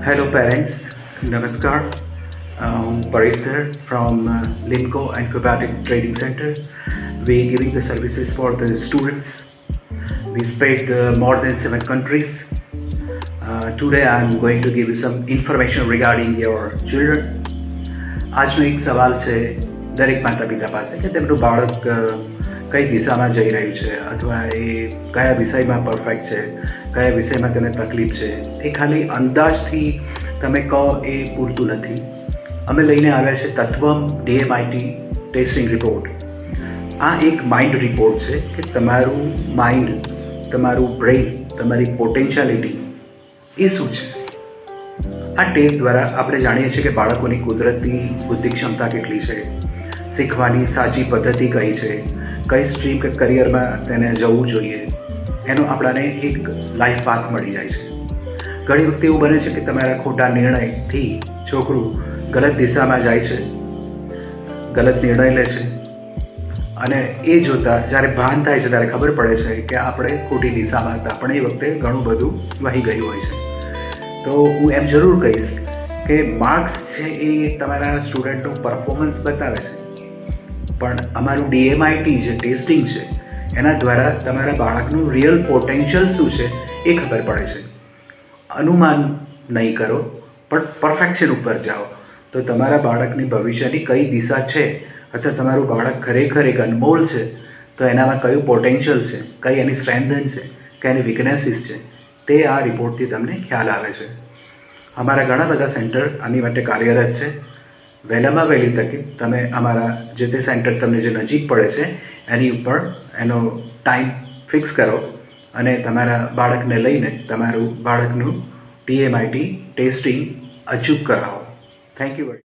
Hello parents, Namaskar. Paresh sir from Limco and Quabatic Trading Center. We giving the services for the students. We spread more than 7 countries. Today I am going to give you some information regarding your children. આજનો એક સવાલ છે દરેક માતા પિતા પાસે કે તેમનું બાળક કઈ દિશામાં જઈ રહ્યું છે અથવા એ કયા વિષયમાં પરફેક્ટ છે, કયા વિષયમાં તેને તકલીફ છે. એ ખાલી અંદાજથી તમે કહો એ પૂરતું નથી. અમે લઈને આવ્યા છે તત્વમ DMIT ટેસ્ટિંગ રિપોર્ટ. આ એક માઇન્ડ રિપોર્ટ છે કે તમારું માઇન્ડ, તમારું બ્રેઇન, તમારી પોટેન્શિયાલિટી એ શું છે. આ ટેસ્ટ દ્વારા આપણે જાણીએ છીએ કે બાળકોની કુદરતી બુદ્ધિ ક્ષમતા કેટલી છે, શીખવાની સાચી પદ્ધતિ કઈ છે, કઈ સ્ટ્રીમ કે કરિયરમાં તેને જવું જોઈએ, એનો આપણાને એક લાઈફ પાથ મળી જાય છે. ઘણી વખતે એવું બને છે કે તમારા ખોટા નિર્ણયથી છોકરું ગલત દિશામાં જાય છે, ગલત નિર્ણય લે છે, અને એ જોતાં જ્યારે ભાન થાય છે ત્યારે ખબર પડે છે કે આપણે ખોટી દિશામાં હતા, પણ એ વખતે ઘણું બધું વહી ગયું હોય છે. તો હું એમ જરૂર કહીશ કે માર્ક્સ છે એ તમારા સ્ટુડન્ટનું પરફોર્મન્સ બતાવે છે, પણ અમારું DMIT જે ટેસ્ટિંગ છે એના દ્વારા તમારા બાળકનું રિયલ પોટેન્શિયલ શું છે એ ખબર પડે છે. અનુમાન નહીં કરો, પણ પરફેક્શન ઉપર જાઓ તો તમારા બાળકની ભવિષ્યની કઈ દિશા છે, અથવા તમારું બાળક ખરેખર એક અનમોલ છે તો એનામાં કયું પોટેન્શિયલ છે, કઈ એની સ્ટ્રેન્થ છે, કઈ એની વીકનેસીસ છે, તે આ રિપોર્ટથી તમને ખ્યાલ આવે છે. અમારા ઘણા બધા સેન્ટર આની માટે કાર્યરત છે. વહેલામાં વહેલી તકે તમે અમારા જે તે સેન્ટર તમને જે નજીક પડે છે એની ઉપર એનો ટાઈમ ફિક્સ કરો અને તમારા બાળકને લઈને તમારું બાળકનું DMIT ટેસ્ટિંગ અચૂક કરાવો. Thank you.